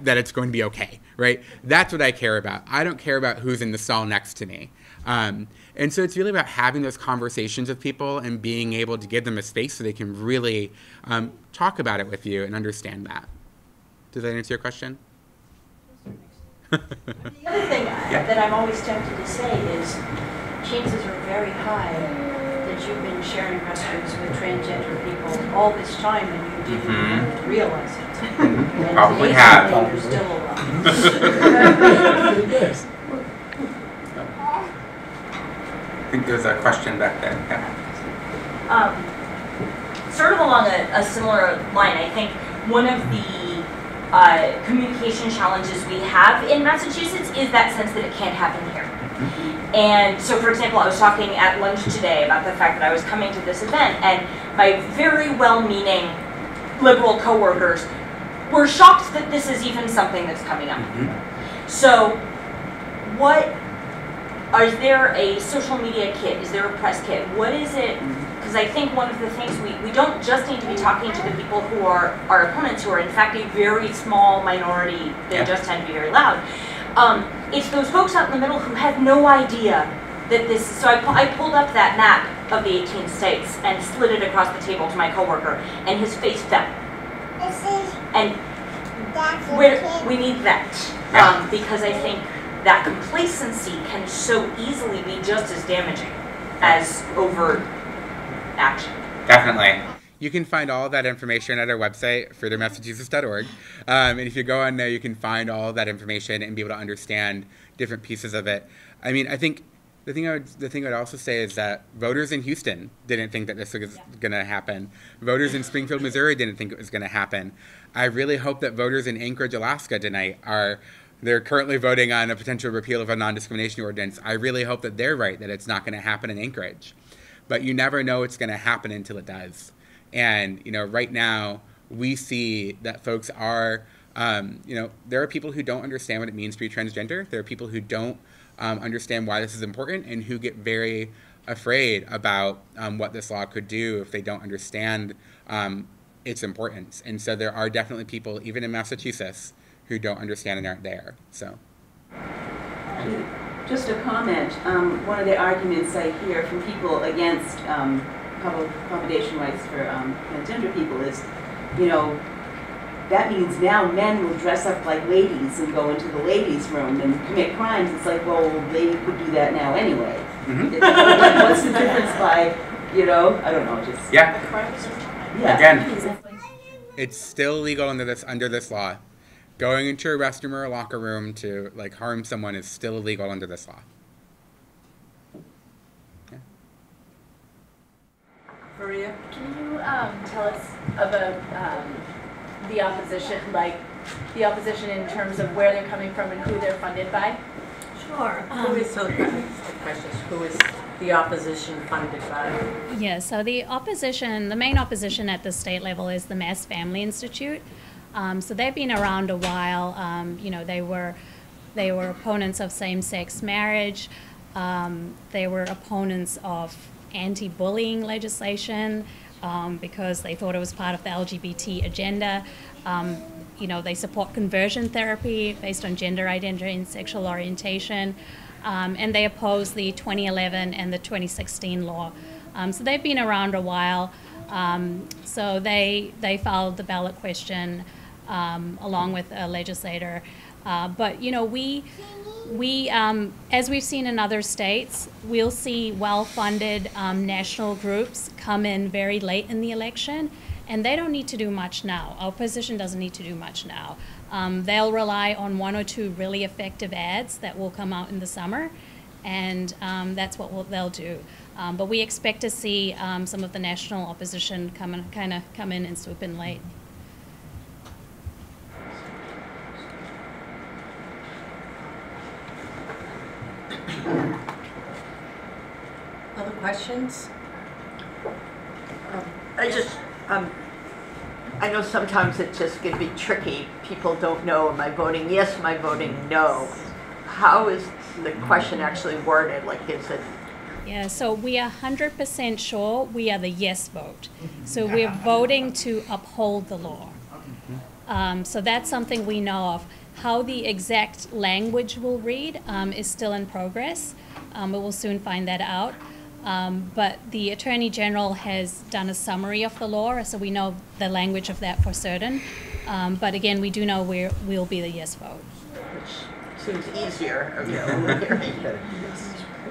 that it's going to be okay, right? That's what I care about. I don't care about who's in the stall next to me. And so it's really about having those conversations with people and being able to give them a space so they can really talk about it with you and understand that. Does that answer your question? The other thing that I'm always tempted to say is chances are very high that you've been sharing restrooms with transgender people all this time and you didn't even realize it. And probably have. You're still alive. I think there's a question back there. Yeah. Sort of along a similar line, I think one of the communication challenges we have in Massachusetts is that sense that it can't happen here. And so, for example, I was talking at lunch today about the fact that I was coming to this event, and my very well-meaning liberal coworkers were shocked that this is even something that's coming up. So, is there a social media kit? Is there a press kit? What is it? Because I think one of the things we don't just need to be talking to the people who are our opponents, who are in fact a very small minority. They just tend to be very loud. It's those folks out in the middle who have no idea that this. So I pulled up that map of the 18 states and slid it across the table to my coworker, and his face fell. And we need that because I think that complacency can so easily be just as damaging as overt action. Definitely. You can find all of that information at our website, furthermassachusetts.org. And if you go on there, you can find all of that information and be able to understand different pieces of it. I mean, I think the thing I would also say is that voters in Houston didn't think that this was going to happen. Voters in Springfield, Missouri didn't think it was going to happen. I really hope that voters in Anchorage, Alaska tonight they're currently voting on a potential repeal of a non-discrimination ordinance. I really hope that they're right, that it's not going to happen in Anchorage. But you never know what's going to happen until it does. And, right now, we see that folks are, there are people who don't understand what it means to be transgender. There are people who don't understand why this is important and who get very afraid about what this law could do if they don't understand its importance. And so there are definitely people, even in Massachusetts, who don't understand and aren't there. So, just a comment. One of the arguments I hear from people against accommodation rights for transgender people is, that means now men will dress up like ladies and go into the ladies' room and commit crimes. It's like, well, they could do that now anyway. What's the difference by, I don't know, just... Yeah. Yeah. Again, it's still illegal under this law. Going into a restroom or a locker room to harm someone is still illegal under this law. Yeah. Maria, can you tell us about the opposition in terms of where they're coming from and who they're funded by? Sure. Who is the opposition funded by? Yeah, so the main opposition at the state level is the Mass Family Institute. So they've been around a while. They were opponents of same-sex marriage. They were opponents of anti-bullying legislation because they thought it was part of the LGBT agenda. They support conversion therapy based on gender identity and sexual orientation. And they oppose the 2011 and the 2016 law. So they've been around a while. So they filed the ballot question along with a legislator. But we as we've seen in other states, we'll see well-funded national groups come in very late in the election, and they don't need to do much now. Our opposition doesn't need to do much now. They'll rely on one or two really effective ads that will come out in the summer, and that's what they'll do. But we expect to see some of the national opposition come in and swoop in late. Other questions? I know sometimes it just can be tricky. People don't know, am I voting yes, am I voting no? How is the question actually worded? Is it? Yeah, so we are 100% sure we are the yes vote. So we're voting to uphold the law. So that's something we know of. How the exact language will read is still in progress. We will soon find that out. But the Attorney General has done a summary of the law, so we know the language of that for certain. But again, we do know we'll be the yes vote. Which seems easier.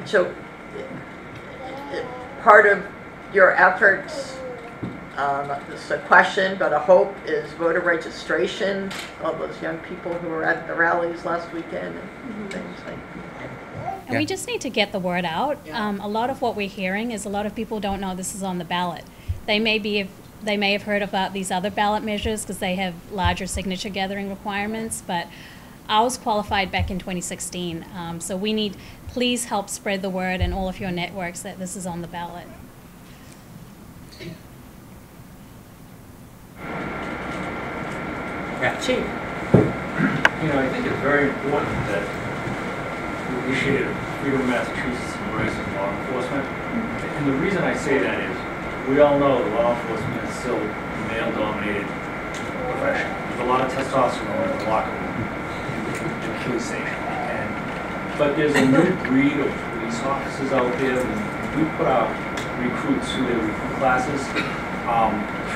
So part of your efforts, this is a question, but a hope, is voter registration. All those young people who were at the rallies last weekend and things like that. And we just need to get the word out. A lot of what we're hearing is a lot of people don't know this is on the ballot. They may have heard about these other ballot measures because they have larger signature gathering requirements, but ours qualified back in 2016. So we need, please help spread the word in all of your networks that this is on the ballot. Yeah. Chief. I think it's very important that we initiated Freedom of Massachusetts embracing law enforcement. And the reason I say that is, we all know that law enforcement is still a male-dominated profession. There's a lot of testosterone in the locker room, in the police station. But there's a new breed of police officers out there. We put out recruits through their recruit classes.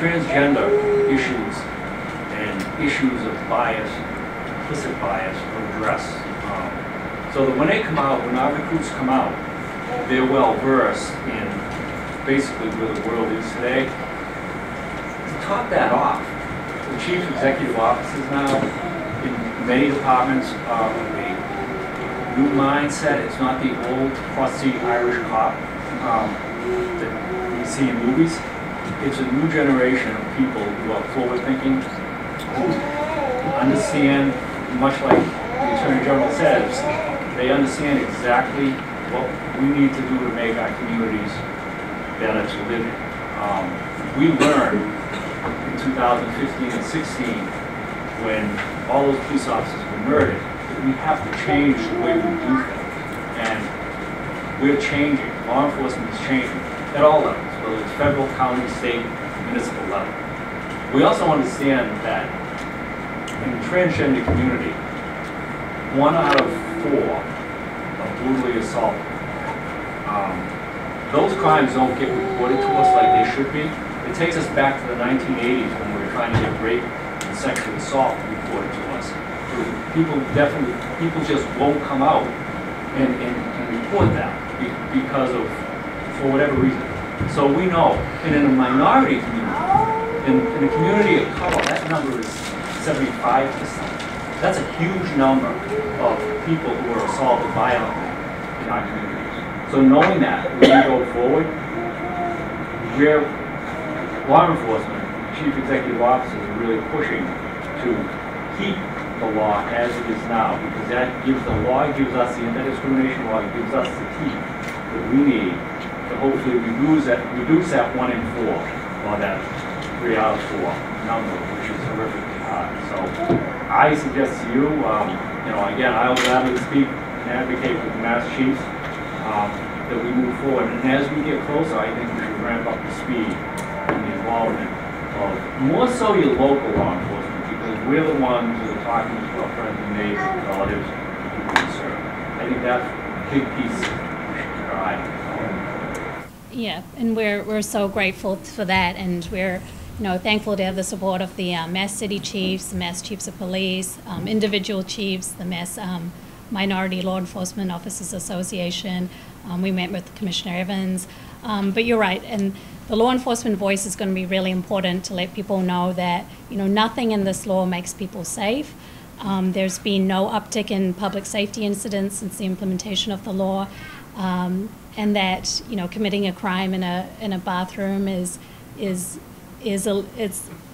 Transgender issues and issues of bias, implicit bias, are addressed. So that when they come out, when our recruits come out, they're well versed in basically where the world is today. top that off, the chief executive officers now in many departments are a new mindset. It's not the old fussy Irish cop that we see in movies. It's a new generation of people who are forward-thinking, who understand, much like the Attorney General says, they understand exactly what we need to do to make our communities better to live in. We learned in 2015 and 16, when all those police officers were murdered, that we have to change the way we do things. And we're changing. Law enforcement is changing at all levels, whether it's federal, county, state, municipal level. We also understand that in the transgender community, 1 out of 4 are brutally assaulted. Those crimes don't get reported to us like they should be. It takes us back to the 1980s when we were trying to get rape and sexual assault reported to us. People just won't come out and report that because of, for whatever reason. So we know, and in a minority community, in a community of color, that number is 75%. That's a huge number of people who are assaulted violently in our community. So knowing that, when we go forward, we're, law enforcement, chief executive officers are really pushing to keep the law as it is now, because that gives, the law gives us, the anti-discrimination law gives us the key that we need to hopefully reduce that 1 in 4, or that 3 out of 4 number, which is horrifically high. So I suggest to you, again, I'll gladly speak and advocate with the Mass Chiefs that we move forward. And as we get closer, I think we should ramp up the speed and the involvement of more so your local law enforcement, because we're the ones who are talking to our friends and neighbors and relatives and people we serve. I think that's a big piece we should try. Yeah, and we're so grateful for that, and we're thankful to have the support of the Mass City Chiefs, the Mass Chiefs of Police, individual chiefs, the Mass Minority Law Enforcement Officers Association. We met with Commissioner Evans, but you're right, and the law enforcement voice is going to be really important to let people know that nothing in this law makes people safe. There's been no uptick in public safety incidents since the implementation of the law, and that committing a crime in a bathroom is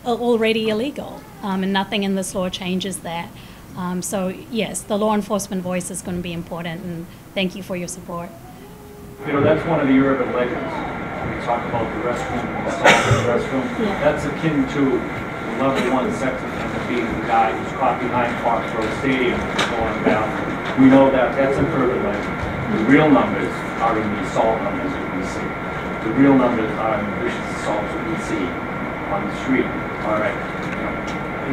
already illegal, and nothing in this law changes that. So yes, the law enforcement voice is going to be important, and thank you for your support. That's one of the urban legends. We talk about the restroom, the assault in the restroom. Yeah. That's akin to the level 1 sex offender being the guy who's caught behind Foxborough Stadium going down. We know that that's an urban legend. The real numbers are in the assault numbers that we see. The real numbers are in the vicious assaults that we see on the street. All right.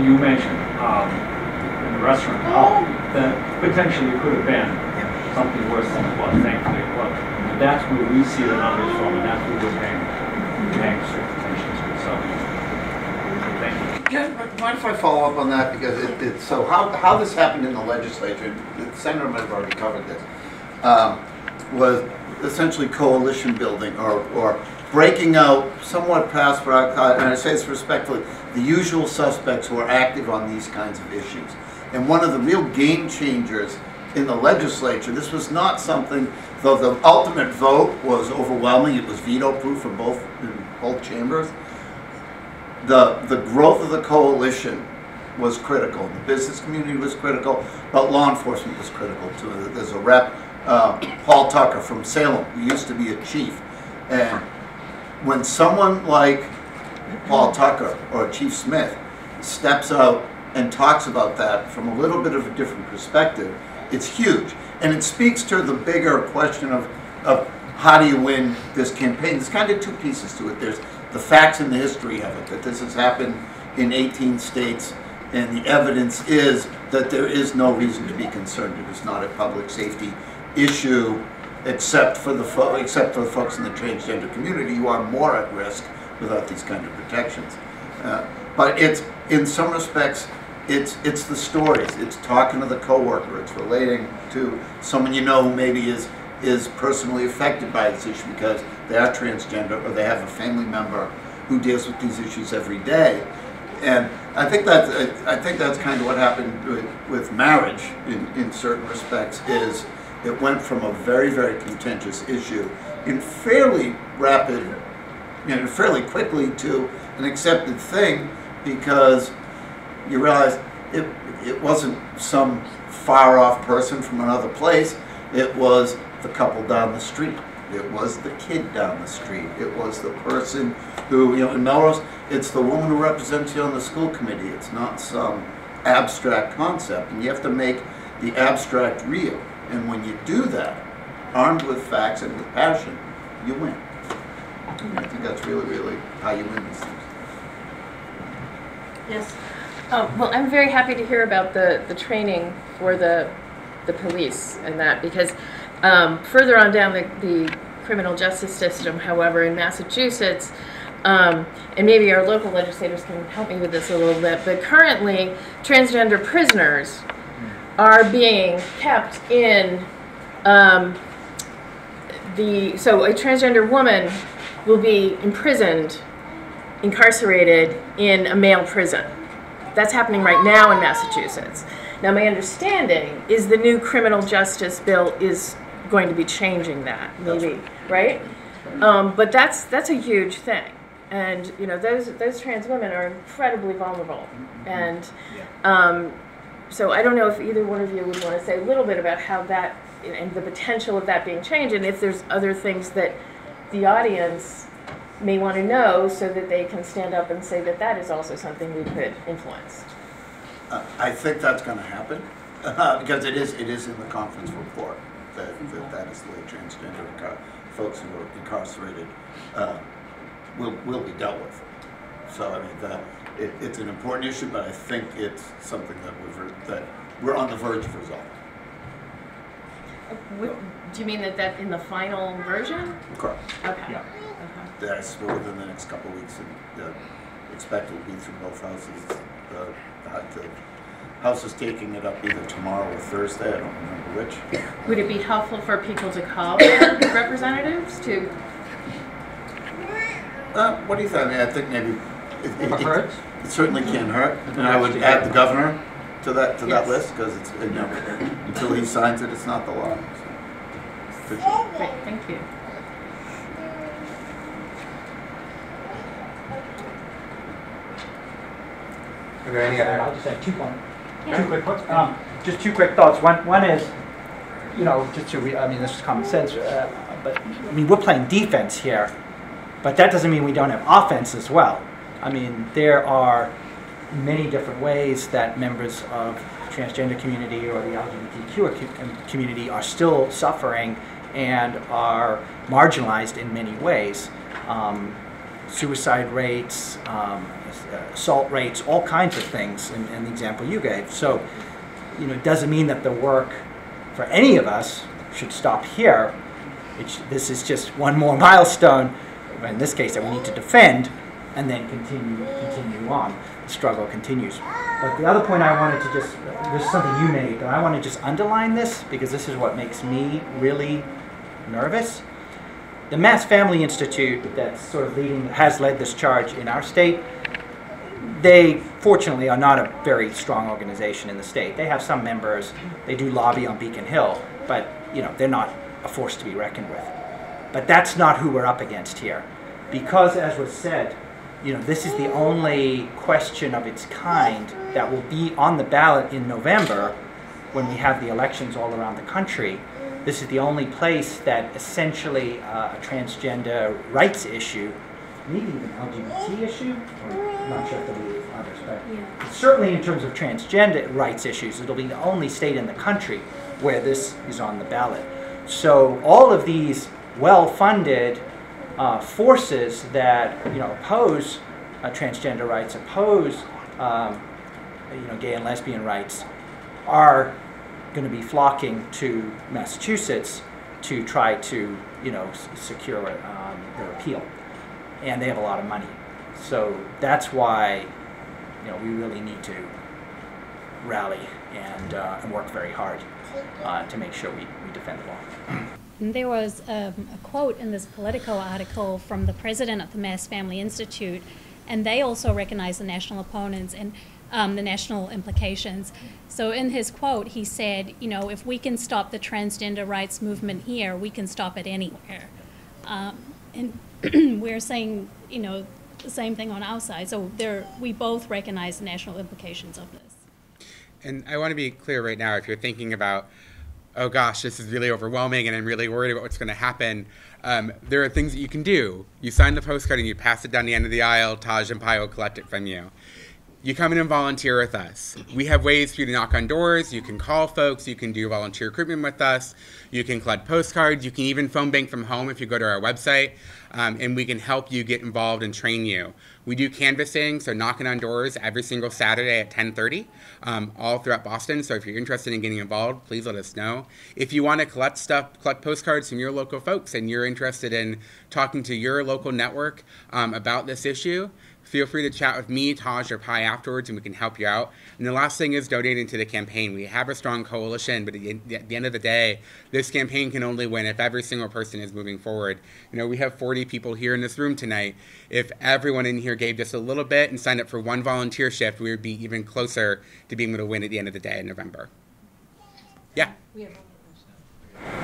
You mentioned in the restaurant, that potentially could have been something worse than it was. Thankfully it was. But that's where we see the numbers from, and that's where we're paying strict attention to. So, thank you. Yeah, mind if I follow up on that, because it's so how this happened in the legislature, the senator might have already covered this, was essentially coalition building or breaking out somewhat past what I call, and I say this respectfully, the usual suspects who are active on these kinds of issues. And one of the real game changers in the legislature, this was not something, though the ultimate vote was overwhelming, it was veto-proof in both chambers, the growth of the coalition was critical. The business community was critical, but law enforcement was critical too. There's a rep, Paul Tucker from Salem, who used to be a chief. And when someone like Paul Tucker or Chief Smith steps out and talks about that from a little bit of a different perspective, it's huge. And it speaks to the bigger question of how do you win this campaign. There's kind of 2 pieces to it. There's the facts and the history of it, that this has happened in 18 states, and the evidence is that there is no reason to be concerned. It is not a public safety issue, except for the folks in the transgender community who are more at risk without these kind of protections. But it's, in some respects, it's the stories. It's talking to the coworker. It's relating to someone you know who maybe is personally affected by this issue because they are transgender or they have a family member who deals with these issues every day. And I think that's kind of what happened with marriage in certain respects. Is it went from a very, very contentious issue in fairly rapid, fairly quickly to an accepted thing, because you realize it wasn't some far off person from another place. It was the couple down the street. It was the kid down the street. It was the person who, in Melrose, it's the woman who represents you on the school committee. It's not some abstract concept, and you have to make the abstract real. And when you do that, armed with facts and with passion, you win. I think that's really, really how you win these things. Yes. Well, I'm very happy to hear about the training for the police and that, because further on down the criminal justice system, however, in Massachusetts, and maybe our local legislators can help me with this a little bit, but currently transgender prisoners are being kept in so a transgender woman will be imprisoned, incarcerated in a male prison. That's happening right now in Massachusetts. Now, my understanding is the new criminal justice bill is going to be changing that, maybe, right? But that's a huge thing, and those trans women are incredibly vulnerable, and so I don't know if either one of you would want to say a little bit about how that and the potential of that being changed, and if there's other things that the audience may want to know so that they can stand up and say that that is also something we could influence. I think that's going to happen because it is in the conference report that is the way transgender folks who are incarcerated will be dealt with. So I mean it's an important issue, but I think it's something that we're on the verge of resolving. Do you mean that in the final version? Correct. Okay. Yeah. Okay. Yes, within the next couple of weeks, and expect it will be through both houses. The House is taking it up either tomorrow or Thursday. I don't remember which. Would it be helpful for people to call their representatives to? What do you think? I mean, I think maybe it certainly can't hurt, and I would add the governor to that list, because it's until he signs it, it's not the law. So, Great, thank you. Are there any other? I'll just add two quick thoughts. Just two quick thoughts. One is, just to this is common sense, but I mean, we're playing defense here, but that doesn't mean we don't have offense as well. I mean, there are many different ways that members of the transgender community or the LGBTQ community are still suffering and are marginalized in many ways. Suicide rates, assault rates, all kinds of things in the example you gave. So, it doesn't mean that the work for any of us should stop here. This is just one more milestone, in this case, that we need to defend and then continue on. The struggle continues. But the other point I wanted to there's something you made, but I want to just underline this, because this is what makes me really nervous. The Mass Family Institute that's sort of has led this charge in our state, they fortunately are not a very strong organization in the state. They have some members, they do lobby on Beacon Hill, but they're not a force to be reckoned with. But that's not who we're up against here. Because, as was said, this is the only question of its kind that will be on the ballot in November when we have the elections all around the country. This is the only place that essentially a transgender rights issue, maybe even LGBT issue, I'm not sure if there'll be others, but certainly in terms of transgender rights issues, it'll be the only state in the country where this is on the ballot. So all of these well-funded forces that oppose transgender rights, oppose gay and lesbian rights, are going to be flocking to Massachusetts to try to secure the repeal, and they have a lot of money. So that's why we really need to rally and work very hard to make sure we defend the law. And there was a quote in this Politico article from the president of the Mass Family Institute, and they also recognize the national opponents and the national implications. So in his quote, he said, you know, if we can stop the transgender rights movement here, we can stop it anywhere. And we're saying, you know, the same thing on our side. So we both recognize the national implications of this. And I want to be clear right now, if you're thinking about, oh gosh, this is really overwhelming and I'm really worried about what's going to happen, there are things that you can do. You sign the postcard and you pass it down the end of the aisle, Taj and Pai will collect it from you. You come in and volunteer with us. We have ways for you to knock on doors. You can call folks. You can do volunteer recruitment with us. You can collect postcards. You can even phone bank from home if you go to our website, and we can help you get involved and train you. We do canvassing, so knocking on doors every single Saturday at 10:30, all throughout Boston. So if you're interested in getting involved, please let us know. If you want to collect postcards from your local folks, and you're interested in talking to your local network about this issue, feel free to chat with me, Taj, or Pai afterwards, and we can help you out. And the last thing is donating to the campaign. We have a strong coalition, but at the end of the day, this campaign can only win if every single person is moving forward. You know, we have 40 people here in this room tonight. If everyone in here gave just a little bit and signed up for one volunteer shift, we would be even closer to being able to win at the end of the day in November. Yeah?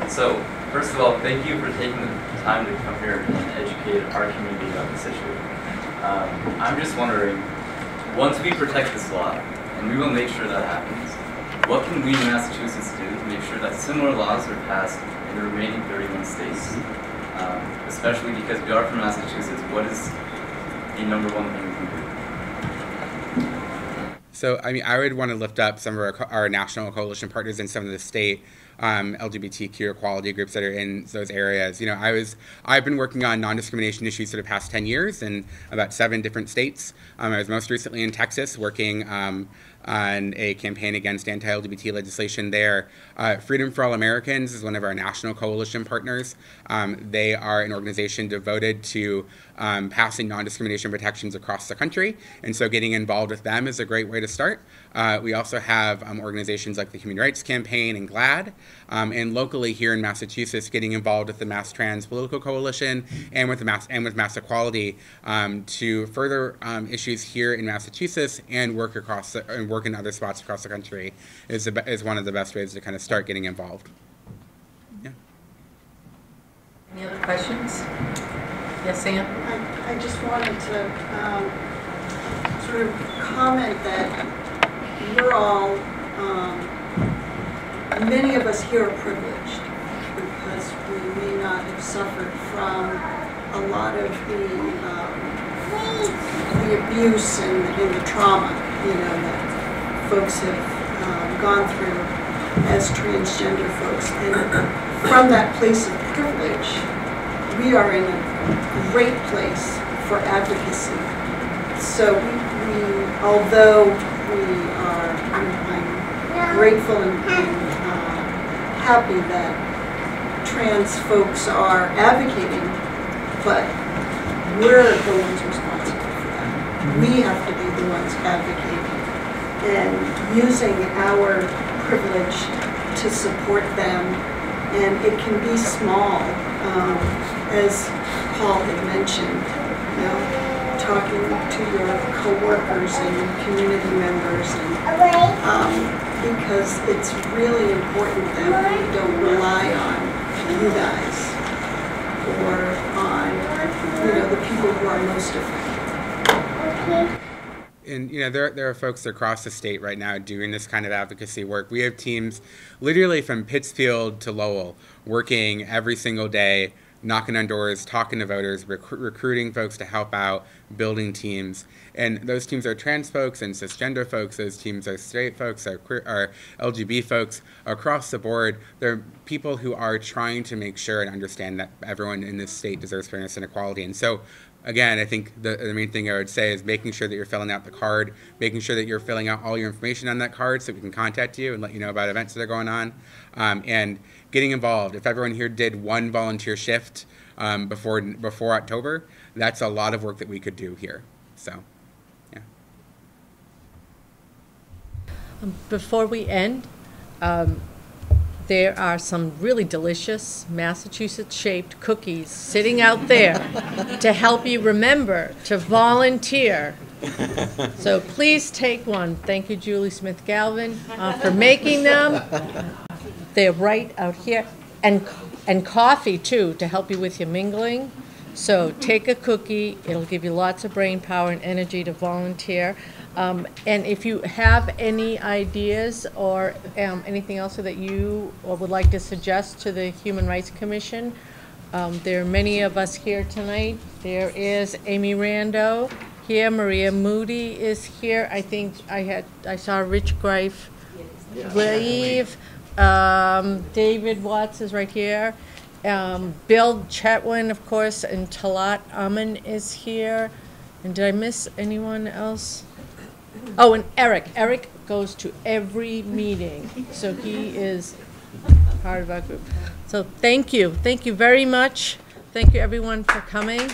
So, first of all, thank you for taking the time to come here and educate our community on this issue. I'm just wondering, once we protect this law, and we will make sure that happens, what can we in Massachusetts do to make sure that similar laws are passed in the remaining 31 states? Especially because we are from Massachusetts, what is the number one thing we can do? So, I mean, I would want to lift up some of our national coalition partners in some of the state LGBTQ equality groups that are in those areas. You know, I've been working on non-discrimination issues for the past 10 years in about 7 different states. I was most recently in Texas working on a campaign against anti-LGBT legislation there. Freedom for All Americans is one of our national coalition partners. They are an organization devoted to passing non-discrimination protections across the country, and so getting involved with them is a great way to start. We also have organizations like the Human Rights Campaign and GLAAD, and locally here in Massachusetts, getting involved with the Mass Trans Political Coalition and with Mass Equality to further issues here in Massachusetts and work in other spots across the country is one of the best ways to kind of start getting involved. Yeah. Any other questions? Yes, Ann? I just wanted to sort of comment that we're all, many of us here are privileged because we may not have suffered from a lot of the abuse and the trauma, you know, that folks have gone through as transgender folks. And from that place of privilege, we are in a great place for advocacy. So although we are, I'm grateful and happy that trans folks are advocating, but we're the ones responsible for that. We have to be the ones advocating and using our privilege to support them. And it can be small, as Paul had mentioned, you know, talking to your coworkers and community members, and, because it's really important that we don't rely on you guys or on, you know, the people who are most affected. And, you know, there are folks across the state right now doing this kind of advocacy work. We have teams literally from Pittsfield to Lowell working every single day, knocking on doors, talking to voters, recruiting folks to help out, building teams. And those teams are trans folks and cisgender folks. Those teams are straight folks, are LGBT folks across the board. They're people who are trying to make sure and understand that everyone in this state deserves fairness and equality. And so, again, I think the main thing I would say is making sure that you're filling out the card, making sure that you're filling out all your information on that card so we can contact you and let you know about events that are going on, and getting involved. If everyone here did one volunteer shift before October, that's a lot of work that we could do here. So, yeah. Before we end, There are some really delicious Massachusetts-shaped cookies sitting out there to help you remember to volunteer. So please take one. Thank you, Julie Smith-Galvin, for making them. They're right out here. And coffee, too, to help you with your mingling. So take a cookie. It'll give you lots of brain power and energy to volunteer. And if you have any ideas or anything else that you would like to suggest to the Human Rights Commission, there are many of us here tonight. There is Amy Rando here. Maria Moody is here. I think I saw Rich Greif leave. David Watts is right here. Bill Chetwin, of course, and Talat Aman is here. And did I miss anyone else? Oh, and Eric. Eric goes to every meeting, so he is part of our group. So thank you. Thank you very much. Thank you, everyone, for coming.